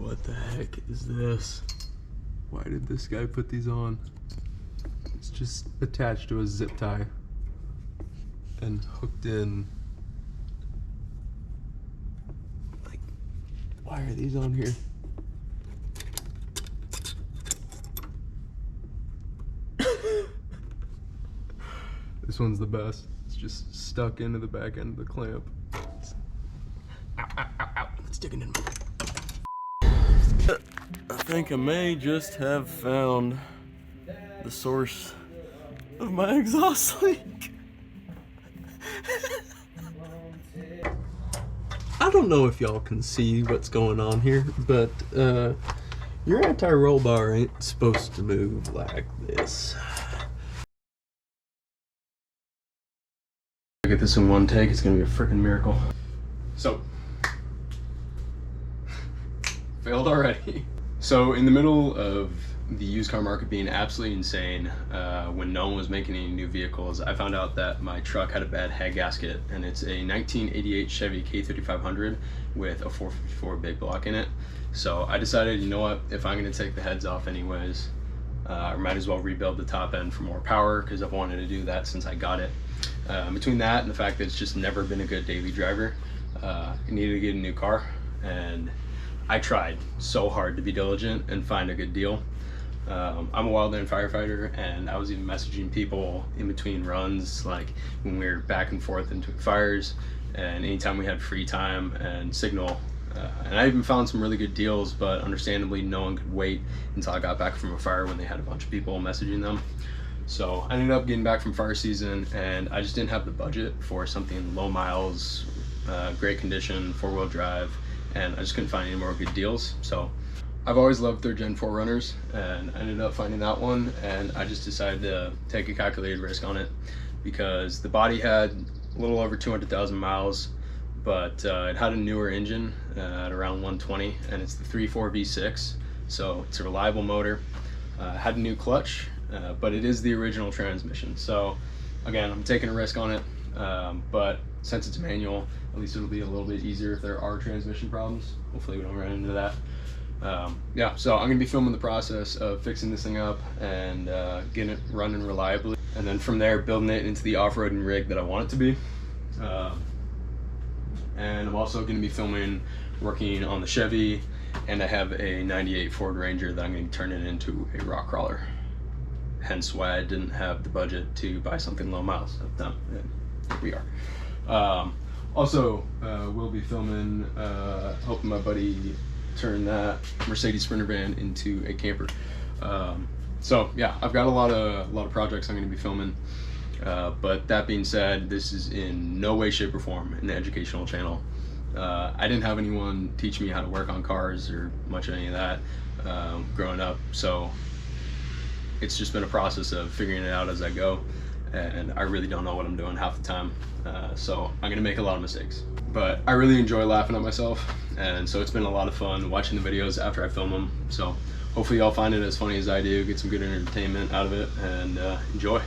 What the heck is this? Why did this guy put these on? It's just attached to a zip tie and hooked in. Like, why are these on here? This one's the best. It's just stuck into the back end of the clamp. Ow, ow, ow, ow. It's digging in. I think I may just have found the source of my exhaust leak. I don't know if y'all can see what's going on here, but your anti-roll bar ain't supposed to move like this. Get this in one take, it's gonna be a freaking miracle. So, failed already. So in the middle of the used car market being absolutely insane, when no one was making any new vehicles, I found out that my truck had a bad head gasket, and it's a 1988 Chevy K3500 with a 454 big block in it. So I decided, you know what, if I'm gonna take the heads off anyways, I might as well rebuild the top end for more power, because I've wanted to do that since I got it. Between that and the fact that it's just never been a good daily driver, I needed to get a new car, and I tried so hard to be diligent and find a good deal. I'm a wildland firefighter, and I was even messaging people in between runs, like when we were back and forth into fires, and anytime we had free time and signal. And I even found some really good deals, but understandably no one could wait until I got back from a fire when they had a bunch of people messaging them. So I ended up getting back from fire season, and I just didn't have the budget for something low miles, great condition, 4-wheel drive, and I just couldn't find any more good deals. So I've always loved 3rd gen 4Runners, and I ended up finding that one, and I just decided to take a calculated risk on it because the body had a little over 200,000 miles, but it had a newer engine at around 120, and it's the 3.4 V6, so it's a reliable motor. Had a new clutch, but it is the original transmission. So again, I'm taking a risk on it, but since it's manual, at least it'll be a little bit easier if there are transmission problems. Hopefully we don't run into that. Yeah, so I'm gonna be filming the process of fixing this thing up and getting it running reliably, and then from there building it into the off-roading rig that I want it to be. And I'm also gonna be filming working on the Chevy, and I have a 98 Ford Ranger that I'm gonna turn it into a rock crawler. Hence why I didn't have the budget to buy something low miles at the time, and here we are. Also, we'll be filming, helping my buddy turn that Mercedes Sprinter van into a camper. So yeah, I've got a lot of projects I'm going to be filming. But that being said, this is in no way, shape, or form an educational channel. I didn't have anyone teach me how to work on cars or much of any of that growing up. So it's just been a process of figuring it out as I go, and I really don't know what I'm doing half the time. So I'm gonna make a lot of mistakes, but I really enjoy laughing at myself, and so it's been a lot of fun watching the videos after I film them. So hopefully y'all find it as funny as I do, get some good entertainment out of it, and enjoy.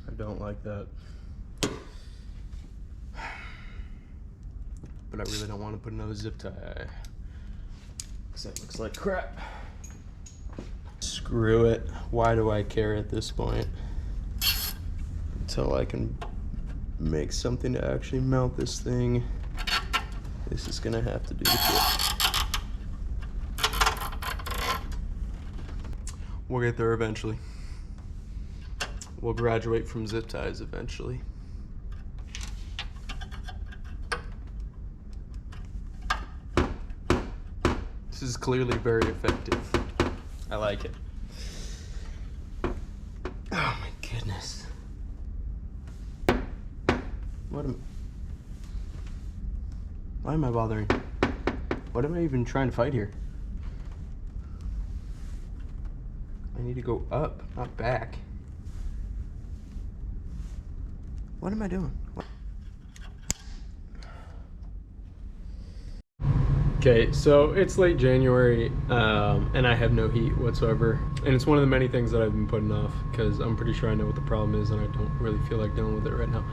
I don't like that. But I really don't want to put another zip tie, because that looks like crap. Screw screw it. Why do I care at this point? Until I can make something to actually mount this thing. This is gonna have to do the trick. We'll get there eventually. We'll graduate from zip ties eventually. This is clearly very effective. I like it. Oh my goodness. Why am I bothering? What am I even trying to fight here? I need to go up, not back. What am I doing? Okay, so it's late January, and I have no heat whatsoever. And it's one of the many things that I've been putting off because I'm pretty sure I know what the problem is and I don't really feel like dealing with it right now.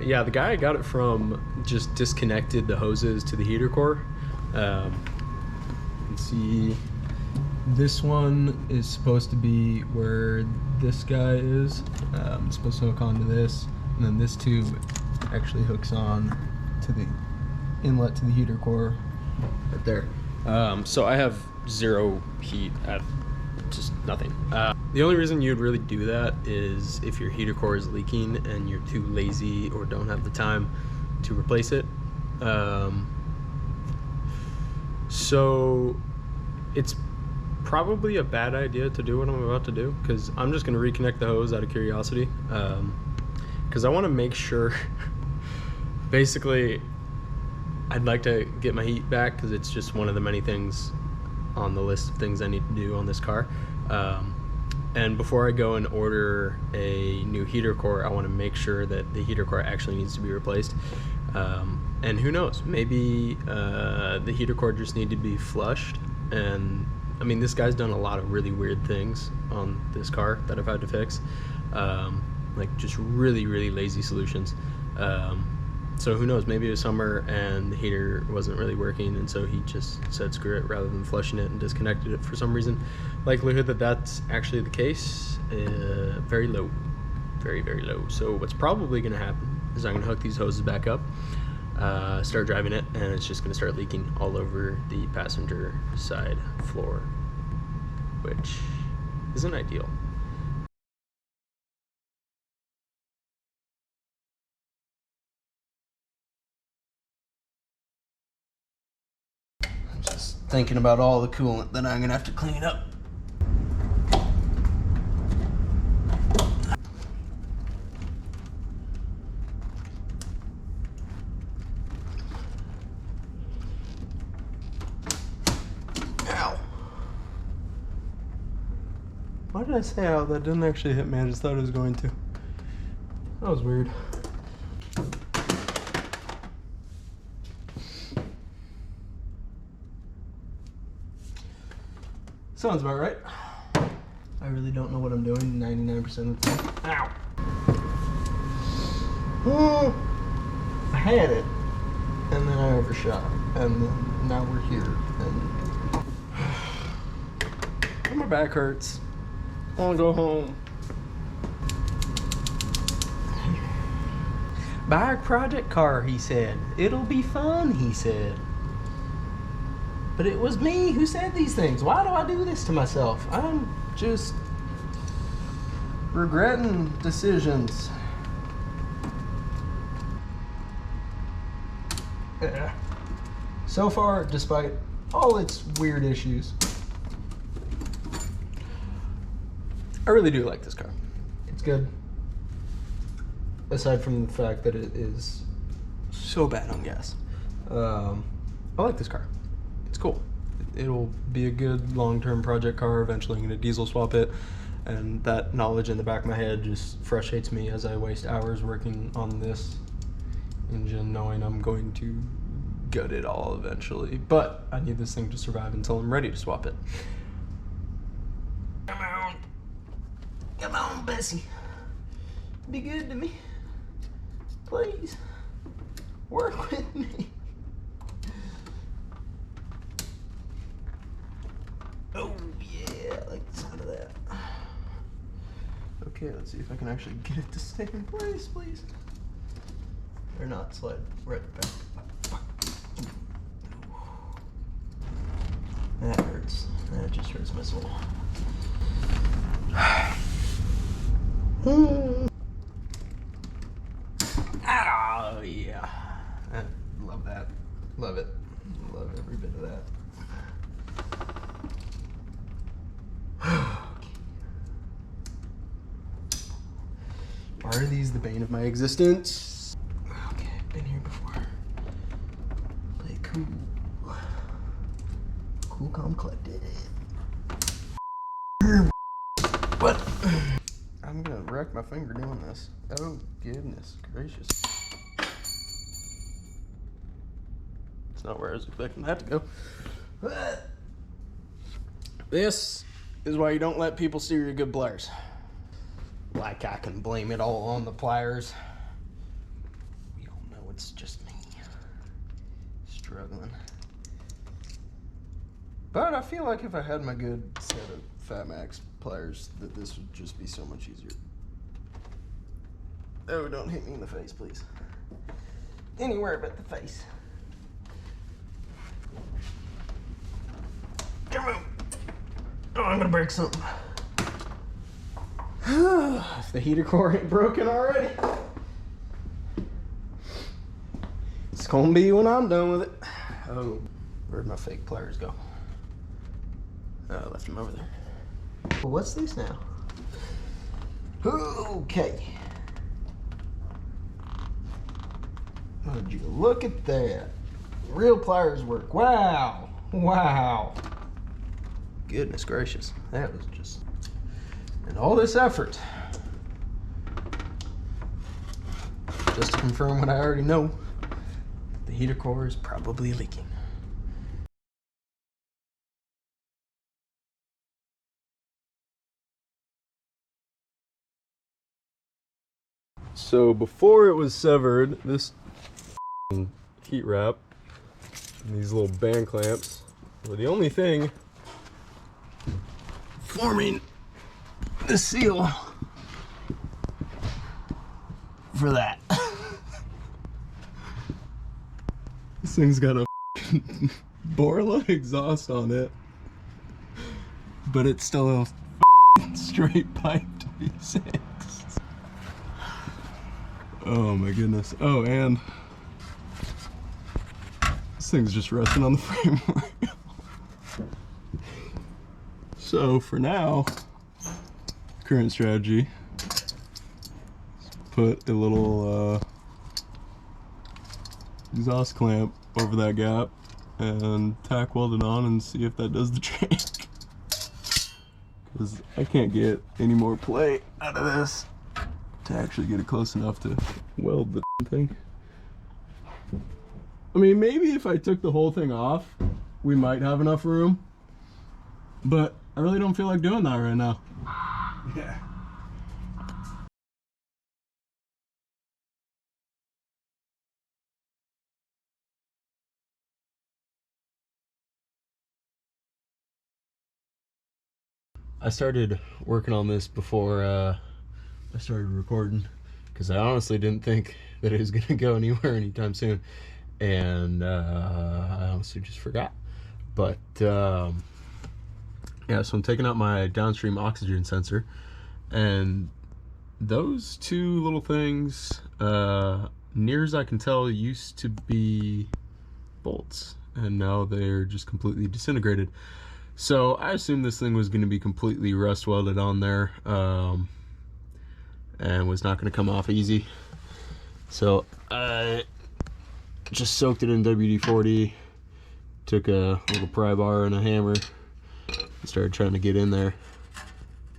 Yeah, the guy I got it from just disconnected the hoses to the heater core. You can see this one is supposed to be where this guy is. It's supposed to hook onto this, and then this tube actually hooks on to the inlet to the heater core right there. So I have zero heat at just nothing. The only reason you'd really do that is if your heater core is leaking and you're too lazy or don't have the time to replace it. So it's probably a bad idea to do what I'm about to do, because I'm just going to reconnect the hose out of curiosity, because I want to make sure basically I'd like to get my heat back, because it's just one of the many things on the list of things I need to do on this car. And before I go and order a new heater core, I want to make sure that the heater core actually needs to be replaced. And who knows, maybe the heater core just need to be flushed. And I mean, this guy's done a lot of really weird things on this car that I've had to fix, like just really, really lazy solutions. So who knows, maybe it was summer and the heater wasn't really working, and so he just said screw it rather than flushing it and disconnected it for some reason. Likelihood that that's actually the case, very low, very, very low. So what's probably gonna happen is I'm gonna hook these hoses back up, start driving it, and it's just gonna start leaking all over the passenger side floor, which isn't ideal. I'm just thinking about all the coolant that I'm gonna have to clean up. Why did I say ow? That didn't actually hit me. I just thought it was going to. That was weird. Sounds about right. I really don't know what I'm doing 99% of the time. Ow! I had it, and then I overshot, and then now we're here, and my back hurts. I want to go home. Buy a project car, he said. It'll be fun, he said. But it was me who said these things. Why do I do this to myself? I'm just regretting decisions. So far, despite all its weird issues, I really do like this car. It's good. Aside from the fact that it is so bad on gas. I like this car. It's cool. It'll be a good long-term project car. Eventually I'm gonna diesel swap it. And that knowledge in the back of my head just frustrates me as I waste hours working on this engine, knowing I'm going to gut it all eventually. But I need this thing to survive until I'm ready to swap it. Come on, Bessie. Be good to me. Please. Work with me. Okay, let's see if I can actually get it to stay in place, please. Or not, slide right back. That hurts. That just hurts my soul. Oh, yeah. I love that. Love it. Love every bit of that. Are these the bane of my existence? Okay, been here before. Play cool. Cool, calm, collected. What? I'm gonna wreck my finger doing this. Oh, goodness gracious. It's not where I was expecting that to go. This is why you don't let people steal your good pliers. Like I can blame it all on the pliers. We don't know, it's just me. Struggling. But I feel like if I had my good set of Fat Max pliers, that this would just be so much easier. Oh, don't hit me in the face, please. Anywhere but the face. Come on. Oh, I'm gonna break something. If the heater core ain't broken already, it's gonna be when I'm done with it. Oh, where'd my fake pliers go? Oh, I left them over there. Well, what's this now? Okay. Would you look at that? Real pliers work. Wow. Wow. Goodness gracious. That was just... And all this effort just to confirm what I already know. The heater core is probably leaking. So before it was severed, this heat wrap and these little band clamps were the only thing forming the seal for that. This thing's got a Borla exhaust on it, but it's still a straight pipe to be six. Oh my goodness. Oh, and this thing's just resting on the framework. So for now, current strategy is put a little exhaust clamp over that gap and tack weld it on and see if that does the trick. Because I can't get any more play out of this to actually get it close enough to weld the thing. I mean, maybe if I took the whole thing off, we might have enough room, but I really don't feel like doing that right now. Yeah. I started working on this before I started recording, because I honestly didn't think that it was going to go anywhere anytime soon, and I honestly just forgot. But yeah, so I'm taking out my downstream oxygen sensor, and those two little things, near as I can tell, used to be bolts, and now they're just completely disintegrated. So I assumed this thing was going to be completely rust welded on there, and was not going to come off easy. So I just soaked it in WD-40, took a little pry bar and a hammer, and started trying to get in there.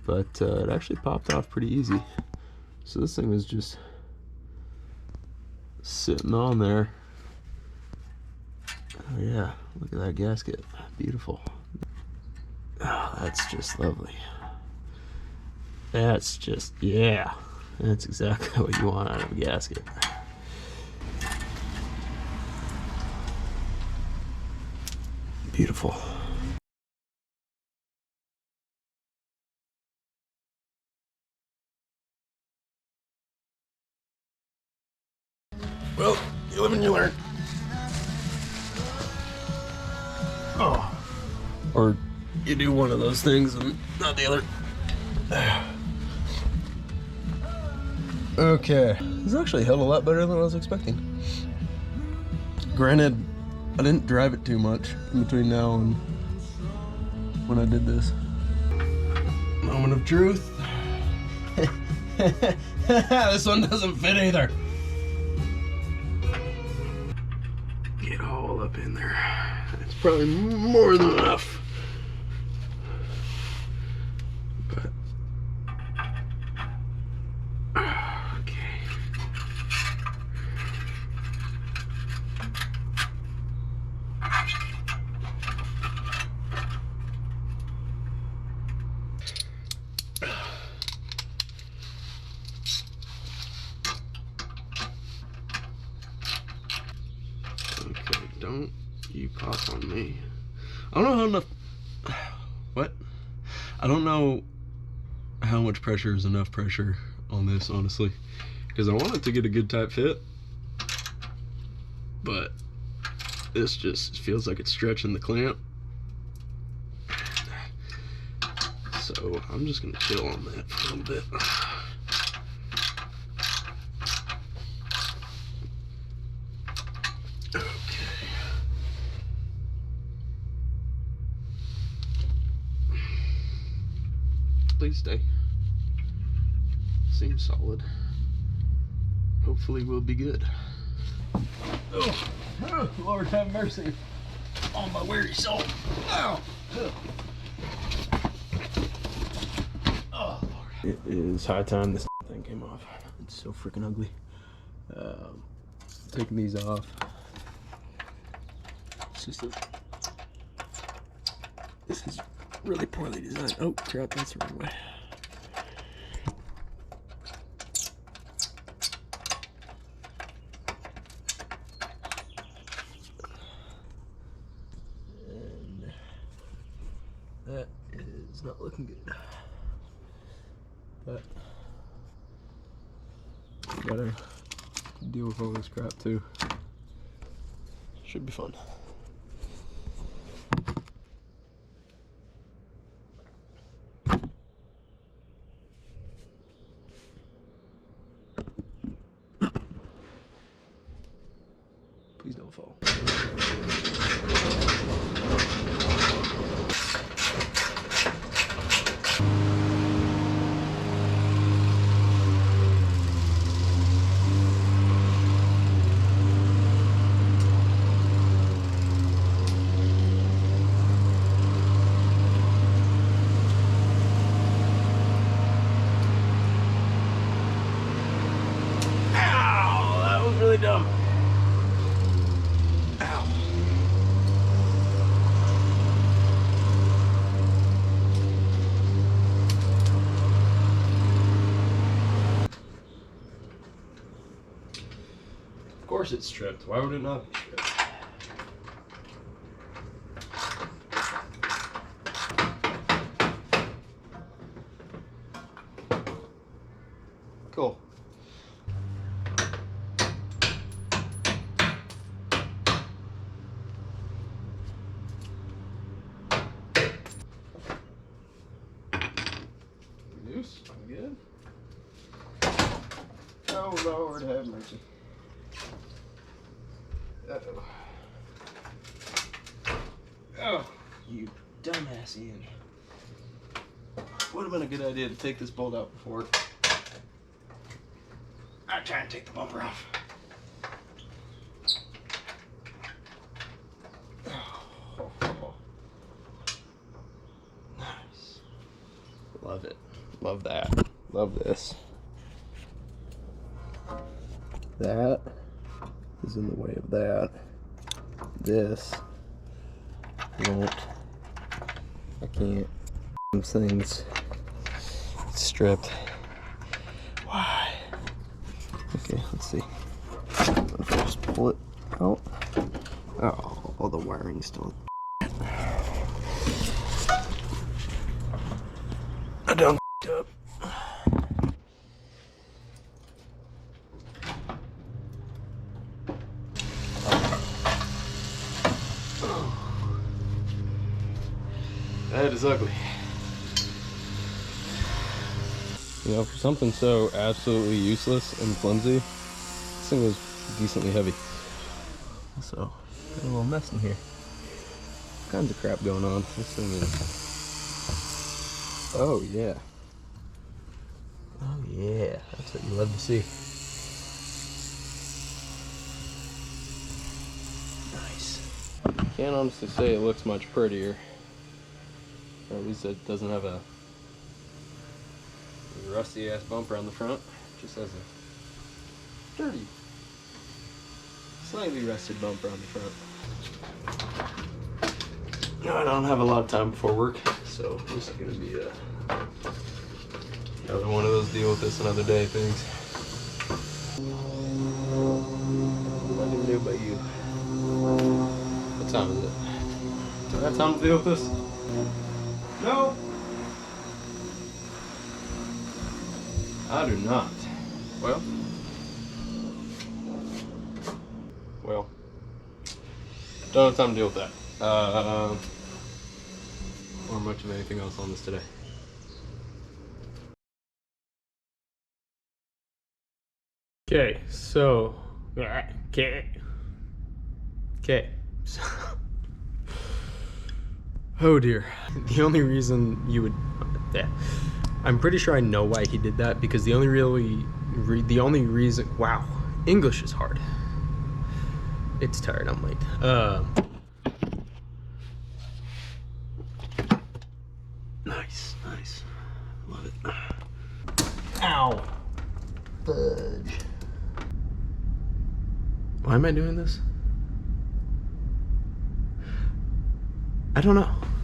But it actually popped off pretty easy. So this thing was just sitting on there. Oh yeah, look at that gasket. Beautiful. Oh, that's just lovely. That's just, yeah. That's exactly what you want out of a gasket. Beautiful. Well, you live and you learn. Oh. Or you do one of those things and not the other. Okay. This actually held a lot better than I was expecting. Granted, I didn't drive it too much in between now and when I did this. Moment of truth. This one doesn't fit either. Get all up in there. It's probably more than enough. But okay. Okay, don't you pop on me. I don't know how enough. What? I don't know how much pressure is enough pressure on this, honestly, because I want it to get a good tight fit, but this just feels like it's stretching the clamp. So I'm just gonna chill on that for a little bit. Please stay. Seems solid. Hopefully we'll be good. Oh, Lord have mercy on my weary soul. Ow. Oh, Lord. It is high time this thing came off. It's so freaking ugly. Taking these off. It's just this is really poorly designed. Oh crap, that's the wrong way. And that is not looking good. But gotta deal with all this crap too. Should be fun. Please don't fall. Ow, that was really dumb. Ow. Of course it's stripped. Why would it not be stripped? Cool. Loose. I'm good. Oh Lord have mercy. Uh-oh. Oh, you dumbass Ian. Would have been a good idea to take this bolt out before I try and take the bumper off. Oh. Nice. Love it. Love that. Love this. That is in the way of that. This won't. I can't. Those things stripped. Why? Okay, let's see. If I just pull it out. Oh, all the wiring's still. I done up. That is ugly. You know, for something so absolutely useless and flimsy, this thing was decently heavy. Also, got a little mess in here. All kinds of crap going on. This thing is... Oh yeah. Oh yeah, that's what you love to see. Nice. Can't honestly say it looks much prettier. Or at least it doesn't have a rusty ass bumper on the front. It just has a dirty, slightly rusted bumper on the front. No, I don't have a lot of time before work, so this is gonna be another one of those deal with this another day things. Nothing new about you. What time is it? Do I have time to deal with this? No. I do not. Well. Don't have time to deal with that. Or much of anything else on this today. Okay, so oh dear. The only reason you would, yeah, I'm pretty sure I know why he did that, because the only reason, wow, English is hard. It's tired, I'm late. Nice. Love it. Ow. Fudge. Why am I doing this? I don't know.